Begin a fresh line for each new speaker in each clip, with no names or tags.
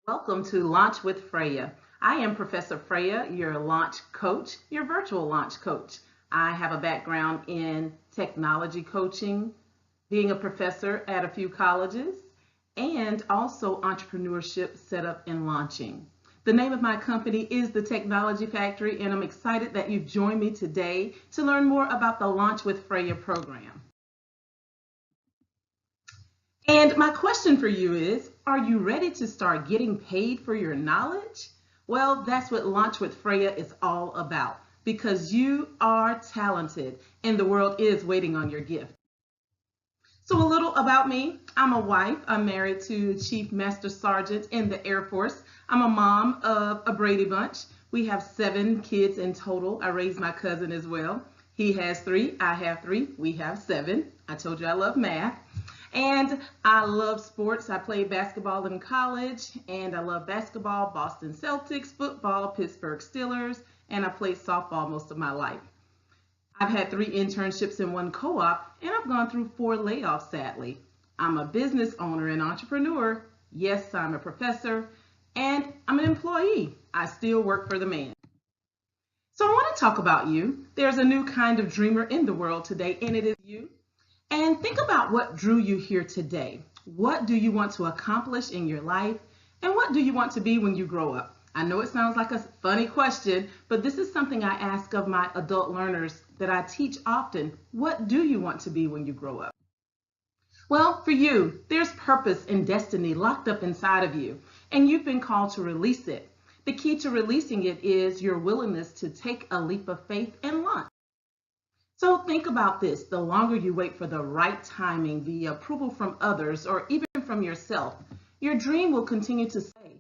Welcome to Launch with Freya. I am Professor Freya, your launch coach, your virtual launch coach. I have a background in technology coaching, being a professor at a few colleges, and also entrepreneurship setup and launching. The name of my company is the Technology Factory, and I'm excited that you've joined me today to learn more about the Launch with Freya program. And my question for you is, are you ready to start getting paid for your knowledge? Well, that's what Launch with Freya is all about because you are talented and the world is waiting on your gift. So a little about me. I'm a wife. I'm married to Chief Master Sergeant in the Air Force. I'm a mom of a Brady Bunch. We have 7 kids in total. I raised my cousin as well. He has 3, I have 3, we have 7. I told you I love math. And I love sports. I played basketball in college, and I love basketball, Boston Celtics, football, Pittsburgh Steelers, and I played softball most of my life. I've had 3 internships and 1 co-op, and I've gone through 4 layoffs, sadly. I'm a business owner and entrepreneur. Yes, I'm a professor, and I'm an employee. I still work for the man. So I want to talk about you. There's a new kind of dreamer in the world today, and it is you. And think about what drew you here today. What do you want to accomplish in your life? And what do you want to be when you grow up? I know it sounds like a funny question, but this is something I ask of my adult learners that I teach often. What do you want to be when you grow up? Well, for you, there's purpose and destiny locked up inside of you, and you've been called to release it. The key to releasing it is your willingness to take a leap of faith and launch. So think about this. The longer you wait for the right timing, the approval from others, or even from yourself, your dream will continue to stay.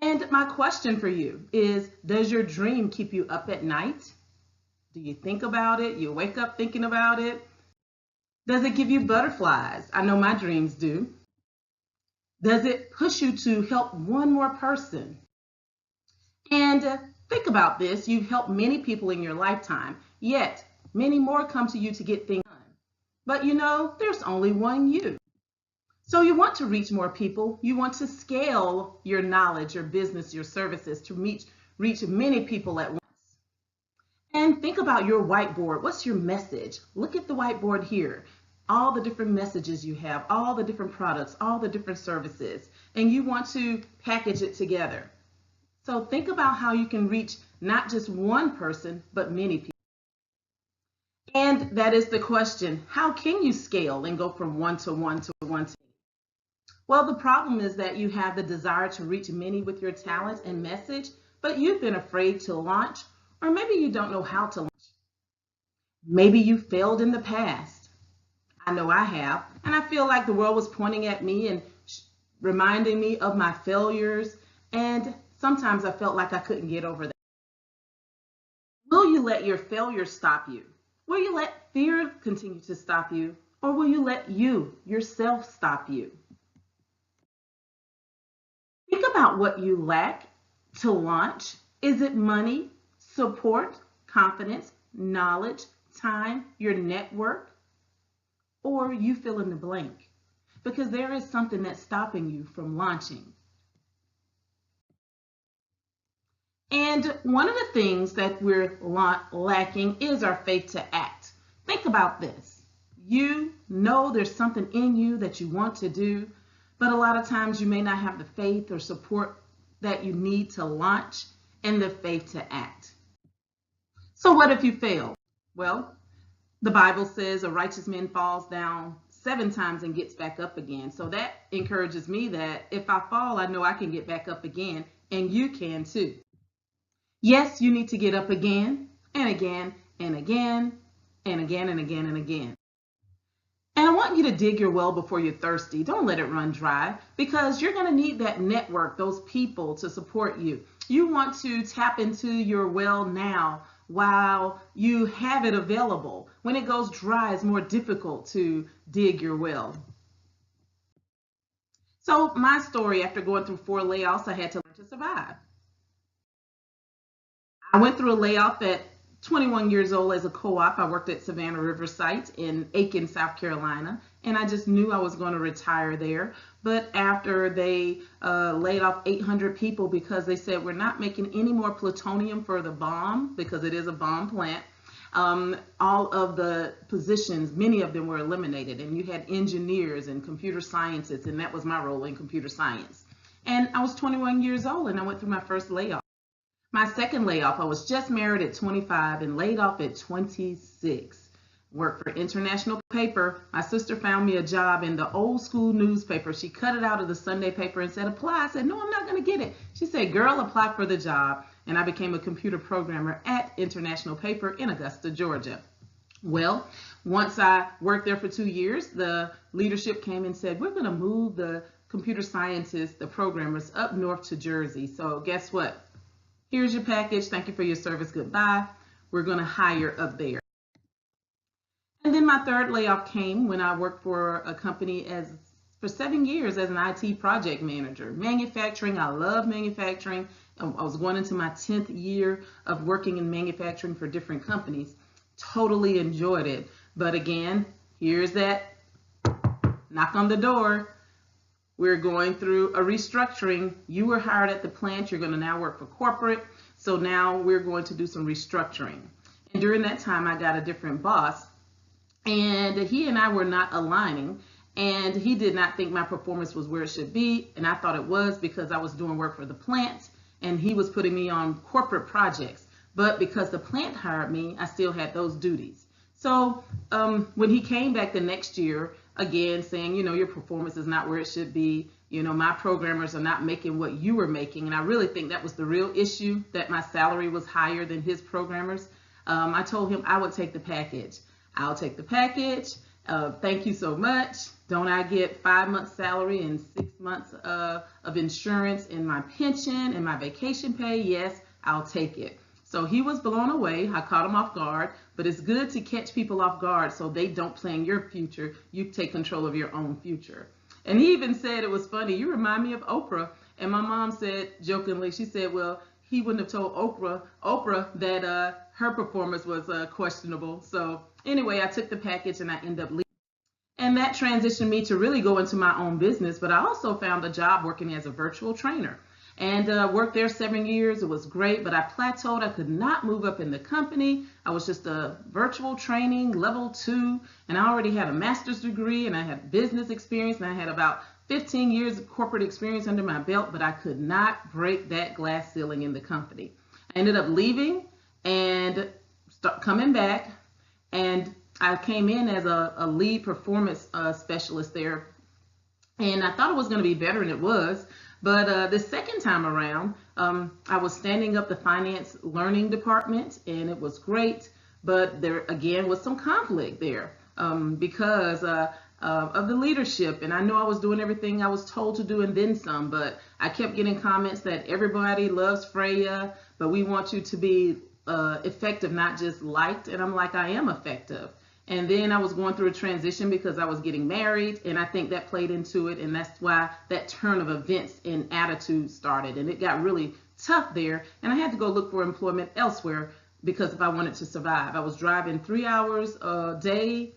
And my question for you is, does your dream keep you up at night? Do you think about it? You wake up thinking about it? Does it give you butterflies? I know my dreams do. Does it push you to help one more person? And think about this. You've helped many people in your lifetime, yet many more come to you to get things done. But there's only one you. So you want to reach more people. You want to scale your knowledge, your business, your services to reach many people at once. And think about your whiteboard. What's your message? Look at the whiteboard here. All the different messages you have, all the different products, all the different services, and you want to package it together. So think about how you can reach not just one person, but many people. And that is the question. How can you scale and go from one to one to one to many? Well, the problem is that you have the desire to reach many with your talent and message, but you've been afraid to launch, or maybe you don't know how to launch. Maybe you failed in the past. I know I have, and I feel like the world was pointing at me and reminding me of my failures, and sometimes I felt like I couldn't get over that. Will you let your failure stop you? Will you let fear continue to stop you? Or will you let you, yourself, stop you? Think about what you lack to launch. Is it money, support, confidence, knowledge, time, your network? Or you fill in the blank? Because there is something that's stopping you from launching. And one of the things that we're lacking is our faith to act. Think about this. You know there's something in you that you want to do, but a lot of times you may not have the faith or support that you need to launch and the faith to act. So what if you fail? Well, the Bible says a righteous man falls down 7 times and gets back up again. So that encourages me that if I fall, I know I can get back up again, and you can too. Yes, you need to get up again and again and again and again and again and again. And I want you to dig your well before you're thirsty. Don't let it run dry because you're going to need that network, those people to support you. You want to tap into your well now while you have it available. When it goes dry, it's more difficult to dig your well. So my story, after going through 4 layoffs, I had to learn to survive. I went through a layoff at 21 years old as a co-op. I worked at Savannah River site in Aiken, South Carolina, and I just knew I was going to retire there. But after they laid off 800 people because they said we're not making any more plutonium for the bomb, because it is a bomb plant, all of the positions, many of them were eliminated, and you had engineers and computer scientists, and that was my role in computer science. And I was 21 years old, and I went through my first layoff. My second layoff, I was just married at 25 and laid off at 26. Worked for International Paper. My sister found me a job in the old school newspaper. She cut it out of the Sunday paper and said, apply. I said, no, I'm not going to get it. She said, girl, apply for the job. And I became a computer programmer at International Paper in Augusta, Georgia. Well, once I worked there for 2 years, the leadership came and said, we're going to move the computer scientists, the programmers, up north to Jersey. So guess what? Here's your package. Thank you for your service. Goodbye. We're going to hire up there. And then my third layoff came when I worked for a company for 7 years as an IT project manager. Manufacturing, I love manufacturing. I was going into my 10th year of working in manufacturing for different companies. Totally enjoyed it. But again, here's that knock on the door. We're going through a restructuring. You were hired at the plant. You're going to now work for corporate. So now we're going to do some restructuring. And during that time, I got a different boss. And he and I were not aligning, and he did not think my performance was where it should be, and I thought it was because I was doing work for the plant, and he was putting me on corporate projects. But because the plant hired me, I still had those duties. So when he came back the next year, again saying, your performance is not where it should be, my programmers are not making what you were making, and I really think that was the real issue, that my salary was higher than his programmers. I told him I would take the package. I'll take the package. Thank you so much. Don't I get 5 months salary and 6 months of insurance and my pension and my vacation pay? Yes, I'll take it. So he was blown away. I caught him off guard, but it's good to catch people off guard so they don't plan your future. You take control of your own future. And he even said, it was funny, you remind me of Oprah. And my mom said jokingly, she said, well, he wouldn't have told Oprah that her performance was questionable. So anyway, I took the package and I ended up leaving. And that transitioned me to really go into my own business. But I also found a job working as a virtual trainer and worked there 7 years. It was great, but I plateaued. I could not move up in the company. I was just a virtual training level 2, and I already had a master's degree, and I had business experience, and I had about 15 years of corporate experience under my belt, but I could not break that glass ceiling in the company. I ended up leaving and coming back, and I came in as a lead performance specialist there, and I thought it was going to be better, and it was. But the second time around, I was standing up the finance learning department, and it was great. But there again was some conflict there because of the leadership. And I know I was doing everything I was told to do and then some, but I kept getting comments that everybody loves Freya, but we want you to be effective, not just liked. And I'm like, I am effective. And then I was going through a transition because I was getting married, and I think that played into it, and that's why that turn of events and attitude started, and it got really tough there, and I had to go look for employment elsewhere because if I wanted to survive. I was driving 3 hours a day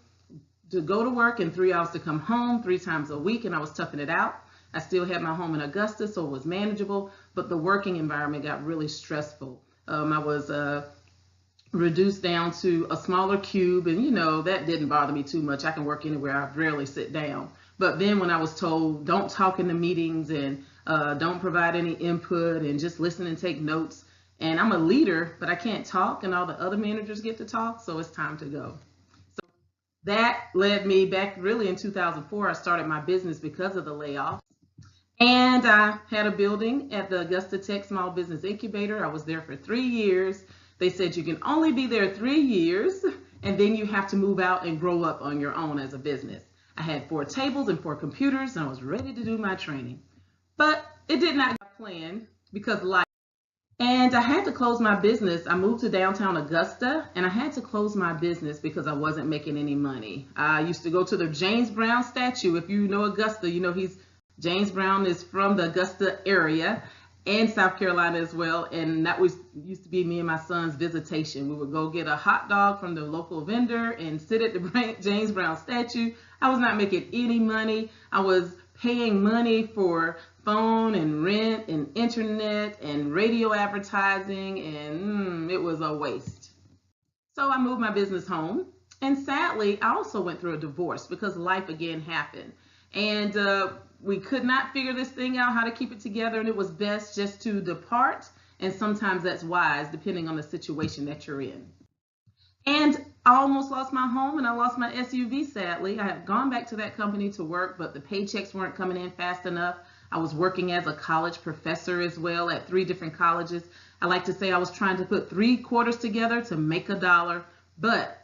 to go to work and 3 hours to come home 3 times a week, and I was toughing it out. I still had my home in Augusta, so it was manageable, but the working environment got really stressful. I was reduced down to a smaller cube, and that didn't bother me too much. I can work anywhere. I rarely sit down. But then when I was told don't talk in the meetings and don't provide any input and just listen and take notes, and I'm a leader but I can't talk and all the other managers get to talk, so it's time to go. So that led me back really in 2004. I started my business because of the layoffs, and I had a building at the Augusta Tech Small Business Incubator. I was there for 3 years. They said you can only be there 3 years, and then you have to move out and grow up on your own as a business. I had 4 tables and 4 computers, and I was ready to do my training. But it did not go plan because life. And I had to close my business. I moved to downtown Augusta, and I had to close my business because I wasn't making any money. I used to go to the James Brown statue. If you know Augusta, James Brown is from the Augusta area. and South Carolina as well. And that was used to be me and my son's visitation. We would go get a hot dog from the local vendor and sit at the James Brown statue. I was not making any money. I was paying money for phone and rent and internet and radio advertising, and it was a waste. So I moved my business home, and sadly I also went through a divorce because life again happened, and we could not figure this thing out, how to keep it together, and it was best just to depart, and sometimes that's wise depending on the situation that you're in. And I almost lost my home and I lost my SUV, sadly. I had gone back to that company to work, but the paychecks weren't coming in fast enough. I was working as a college professor as well at 3 different colleges. I like to say I was trying to put 3 quarters together to make $1, but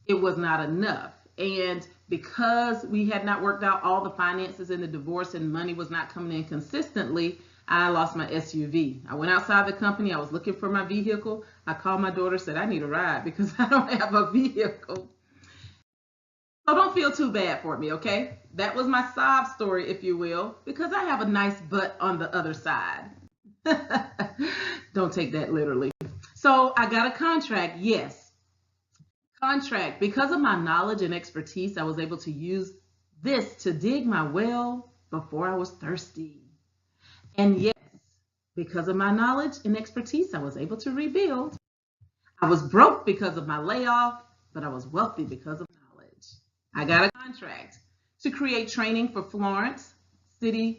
it was not enough. And because we had not worked out all the finances in the divorce and money was not coming in consistently, I lost my SUV. I went outside the company. I was looking for my vehicle. I called my daughter, said, I need a ride because I don't have a vehicle. So don't feel too bad for me, okay? That was my sob story, if you will, because I have a nice butt on the other side. Don't take that literally. So I got a contract, yes. Contract. Because of my knowledge and expertise, I was able to use this to dig my well before I was thirsty. And yes, because of my knowledge and expertise, I was able to rebuild. I was broke because of my layoff, but I was wealthy because of knowledge. I got a contract to create training for Florence, the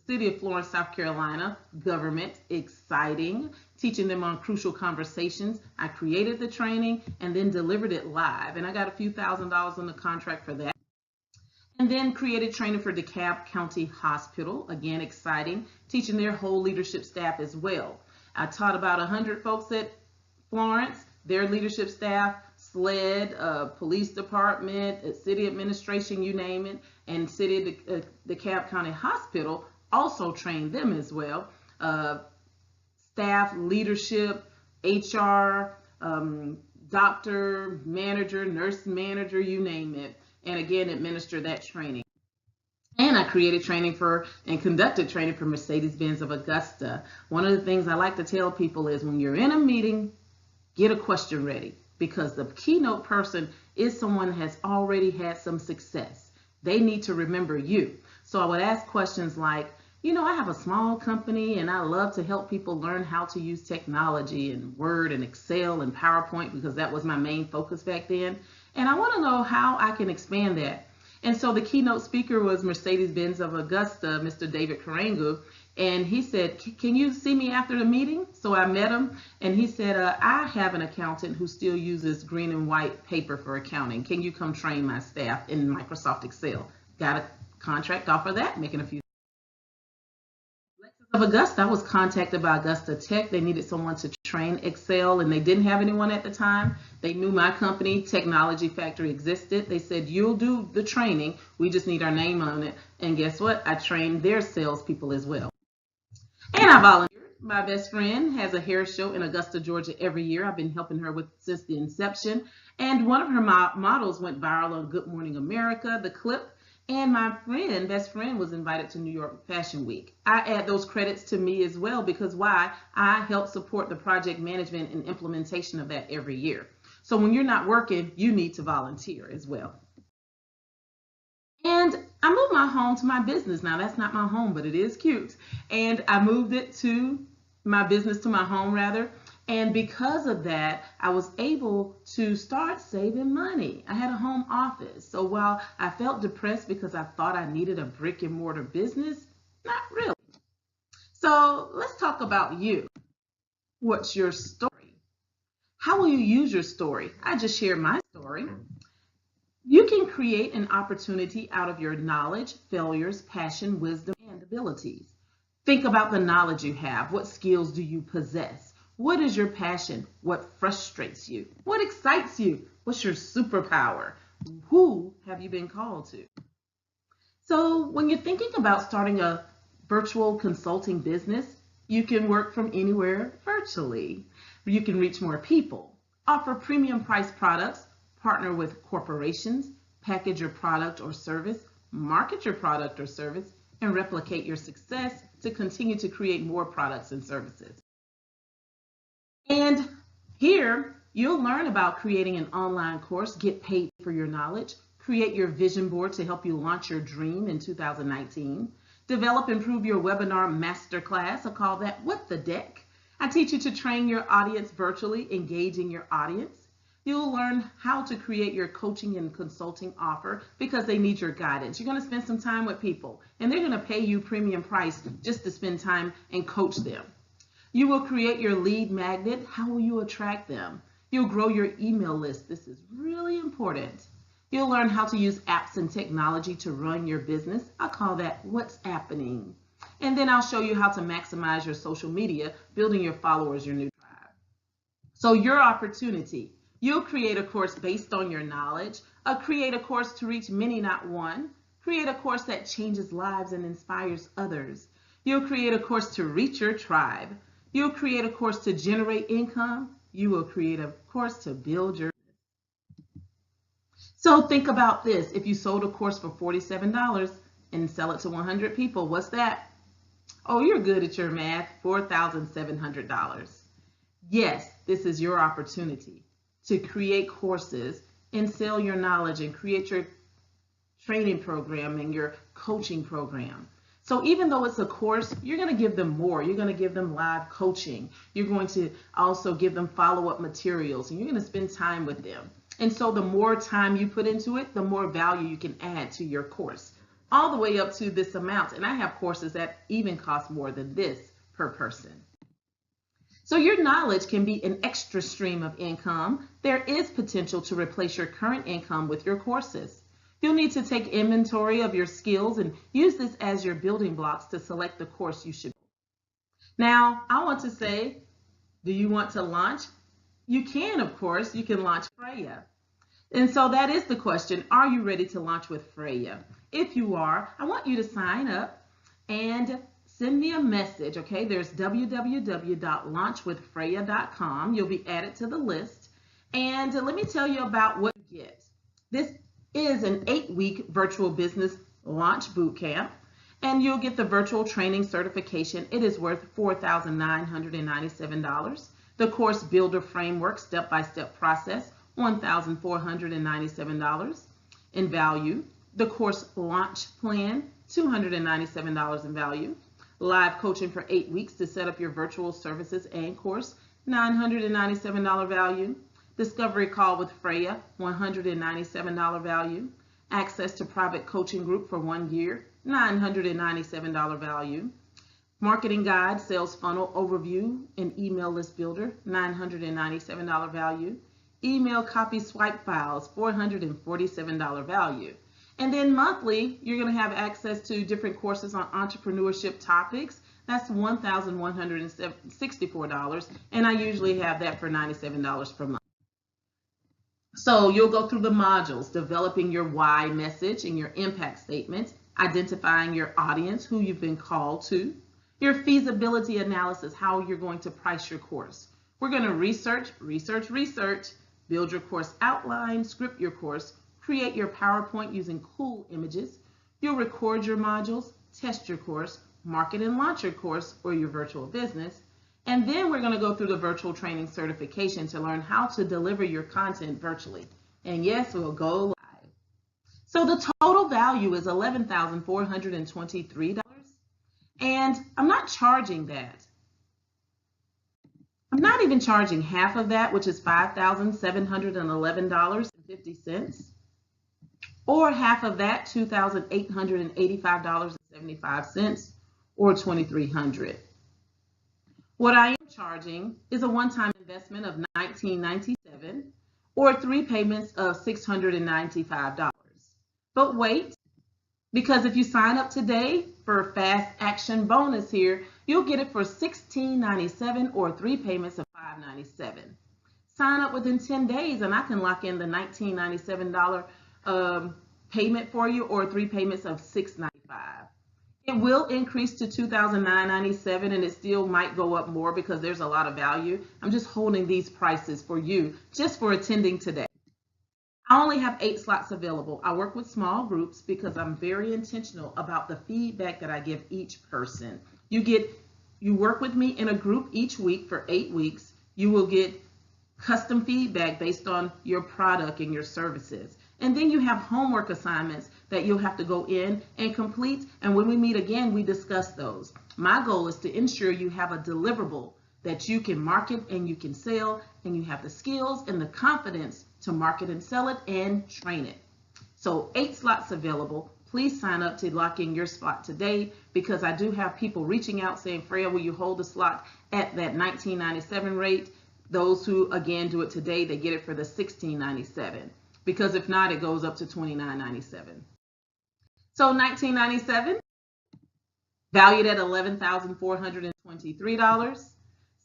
city of Florence, South Carolina, government, exciting, teaching them on crucial conversations. I created the training and then delivered it live, and I got a few $1,000s on the contract for that. And then created training for DeKalb County Hospital, again, exciting, teaching their whole leadership staff as well. I taught about 100 folks at Florence, their leadership staff, SLED, police department, city administration, you name it, and city of DeKalb County Hospital also trained them as well. Staff, leadership, HR, doctor, manager, nurse manager, you name it. And again, administer that training. And I created training for and conducted training for Mercedes-Benz of Augusta. One of the things I like to tell people is when you're in a meeting, get a question ready, because the keynote person is someone that has already had some success. They need to remember you. So I would ask questions like, you know, I have a small company and I love to help people learn how to use technology and Word and Excel and PowerPoint because that was my main focus back then. And I want to know how I can expand that. And so the keynote speaker was Mercedes-Benz of Augusta, Mr. David Karangu. And he said, can you see me after the meeting? So I met him and he said, I have an accountant who still uses green and white paper for accounting. Can you come train my staff in Microsoft Excel? Got a contract off of that, making a few. Of Augusta, I was contacted by Augusta Tech. They needed someone to train Excel and they didn't have anyone at the time. They knew my company, Technology Factory, existed. They said, you'll do the training. We just need our name on it. And guess what? I trained their salespeople as well. And I volunteered. My best friend has a hair show in Augusta, Georgia every year. I've been helping her with since the inception. And one of her models went viral on Good Morning America, the clip. And my best friend was invited to New York Fashion Week. I add those credits to me as well because why? I help support the project management and implementation of that every year. So when you're not working, you need to volunteer as well. And I moved my home to my business. Now that's not my home, but it is cute. And I moved it to my business, to my home rather. And because of that, I was able to start saving money. I had a home office. So while I felt depressed because I thought I needed a brick and mortar business, not really. So let's talk about you. What's your story? How will you use your story? I just shared my story. You can create an opportunity out of your knowledge, failures, passion, wisdom, and abilities. Think about the knowledge you have. What skills do you possess? What is your passion? What frustrates you? What excites you? What's your superpower? Who have you been called to? So when you're thinking about starting a virtual consulting business, you can work from anywhere virtually. You can reach more people, offer premium price products, partner with corporations, package your product or service, market your product or service, and replicate your success to continue to create more products and services. And here, you'll learn about creating an online course, get paid for your knowledge, create your vision board to help you launch your dream in 2019, develop and improve your webinar masterclass. I call that What the Deck. I teach you to train your audience virtually, engaging your audience. You'll learn how to create your coaching and consulting offer because they need your guidance. You're going to spend some time with people and they're going to pay you premium price just to spend time and coach them. You will create your lead magnet. How will you attract them? You'll grow your email list. This is really important. You'll learn how to use apps and technology to run your business. I call that What's Happening. And then I'll show you how to maximize your social media, building your followers, your new tribe. So your opportunity. You'll create a course based on your knowledge, create a course to reach many, not one, create a course that changes lives and inspires others. You'll create a course to reach your tribe. You'll create a course to generate income. You will create a course to build your business. So think about this. If you sold a course for $47 and sell it to 100 people, what's that? Oh, you're good at your math, $4,700. Yes, this is your opportunity to create courses and sell your knowledge and create your training program and your coaching program. So even though it's a course, you're going to give them more. You're going to give them live coaching. You're going to also give them follow-up materials, and you're going to spend time with them. And so the more time you put into it, the more value you can add to your course, all the way up to this amount. And I have courses that even cost more than this per person. So your knowledge can be an extra stream of income. There is potential to replace your current income with your courses. You'll need to take inventory of your skills and use this as your building blocks to select the course you should. Now, I want to say, do you want to launch? You can, of course. You can launch Freya. And so that is the question. Are you ready to launch with Freya? If you are, I want you to sign up and send me a message, okay? There's www.launchwithfreya.com. You'll be added to the list. And let me tell you about what you get. This is an 8-week virtual business launch bootcamp, and you'll get the virtual training certification. It is worth $4,997. The course builder framework, step-by-step process, $1,497 in value. The course launch plan, $297 in value. Live coaching for 8 weeks to set up your virtual services and course, $997 value. Discovery call with Freya, $197 value. Access to private coaching group for 1 year, $997 value. Marketing guide, sales funnel overview, and email list builder, $997 value. Email copy swipe files, $447 value. And then monthly, you're going to have access to different courses on entrepreneurship topics. That's $1,164, and I usually have that for $97 per month. So you'll go through the modules, developing your why message and your impact statement, identifying your audience, who you've been called to, your feasibility analysis, how you're going to price your course. We're going to research, build your course outline, script your course, create your PowerPoint using cool images. You'll record your modules, test your course, market and launch your course or your virtual business. And then we're going to go through the virtual training certification to learn how to deliver your content virtually. And yes, we'll go live. So the total value is $11,423. And I'm not charging that. I'm not even charging half of that, which is $5,711.50. Or half of that, $2,885.75, or $2,300. What I am charging is a one-time investment of $19.97, or 3 payments of $695. But wait, because if you sign up today for Fast Action Bonus here, you'll get it for $16.97 or 3 payments of $5.97. Sign up within 10 days and I can lock in the $19.97 payment for you, or 3 payments of $6.95. It will increase to $2,997, and it still might go up more because there's a lot of value. I'm just holding these prices for you just for attending today. I only have 8 slots available. I work with small groups because I'm very intentional about the feedback that I give each person. You work with me in a group each week for 8 weeks. You will get custom feedback based on your product and your services. And then you have homework assignments that you'll have to go in and complete. And when we meet again, we discuss those. My goal is to ensure you have a deliverable that you can market and you can sell, and you have the skills and the confidence to market and sell it and train it. So 8 slots available. Please sign up to lock in your spot today, because I do have people reaching out saying, Freya, will you hold the slot at that $19.97 rate? Those who, again, do it today, they get it for the $16.97, because if not, it goes up to $29.97. So $19.97, valued at $11,423.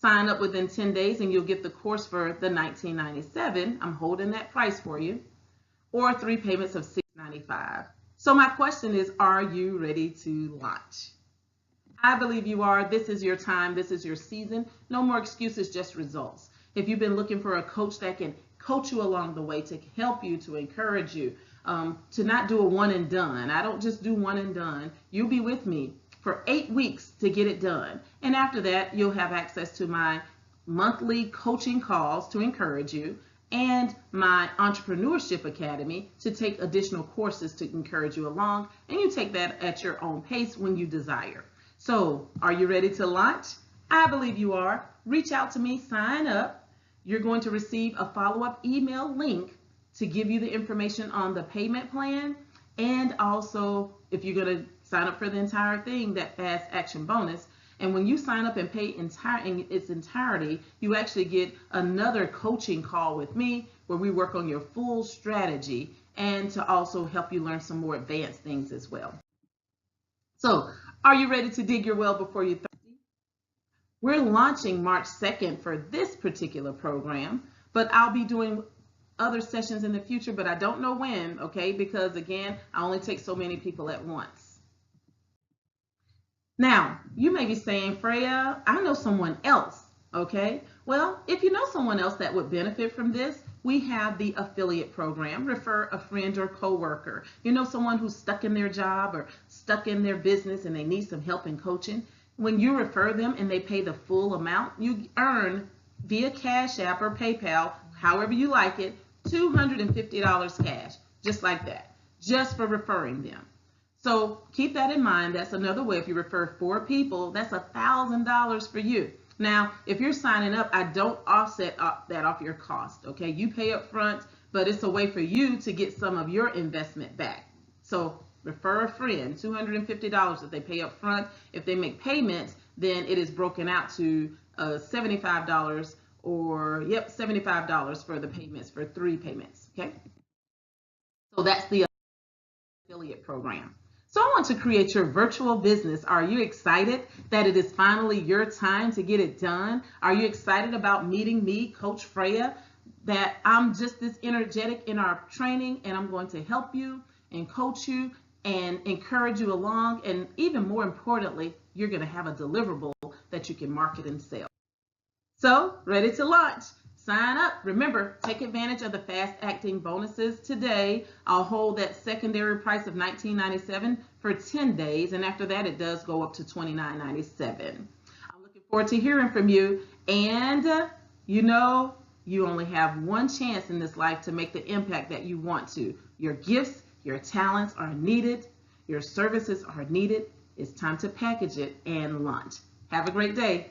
Sign up within 10 days and you'll get the course for the $19.97. I'm holding that price for you. Or 3 payments of $695. So my question is, are you ready to launch? I believe you are. This is your time. This is your season. No more excuses, just results. If you've been looking for a coach that can coach you along the way, to help you, to encourage you, to not do a one and done. I don't just do one and done. You'll be with me for 8 weeks to get it done. And after that, you'll have access to my monthly coaching calls to encourage you, and my Entrepreneurship Academy to take additional courses to encourage you along. And you take that at your own pace when you desire. So, are you ready to launch? I believe you are. Reach out to me, sign up. You're going to receive a follow-up email link to give you the information on the payment plan, and also if you're going to sign up for the entire thing, that fast action bonus. And when you sign up and pay in its entirety, you actually get another coaching call with me where we work on your full strategy and to also help you learn some more advanced things as well. So, are you ready to dig your well before you're thirsty? We're launching March 2nd for this particular program, but I'll be doing other sessions in the future, but I don't know when, okay? Because again, I only take so many people at once. Now, you may be saying, Freya, I know someone else, okay? Well, if you know someone else that would benefit from this, we have the affiliate program. Refer a friend or coworker. You know someone who's stuck in their job or stuck in their business and they need some help in coaching. When you refer them and they pay the full amount, you earn via Cash App or PayPal, however you like it, $250 cash, just like that, just for referring them. So keep that in mind. That's another way. If you refer 4 people, that's $1,000 for you. Now, if you're signing up, I don't offset that off your cost, okay? You pay up front, but it's a way for you to get some of your investment back. So refer a friend, $250 that they pay up front. If they make payments, then it is broken out to $75 or, $75 for the payments, for 3 payments, okay? So that's the affiliate program. So I want to create your virtual business. Are you excited that it is finally your time to get it done? Are you excited about meeting me, Coach Freya, that I'm just this energetic in our training, and I'm going to help you and coach you and encourage you along, and even more importantly, you're going to have a deliverable that you can market and sell. So, ready to launch. Sign up. Remember, take advantage of the fast acting bonuses today. I'll hold that secondary price of $19.97 for 10 days, and after that it does go up to $29.97. I'm looking forward to hearing from you, and you know, you only have one chance in this life to make the impact that you want to. Your gifts, your talents are needed. Your services are needed. It's time to package it and launch. Have a great day.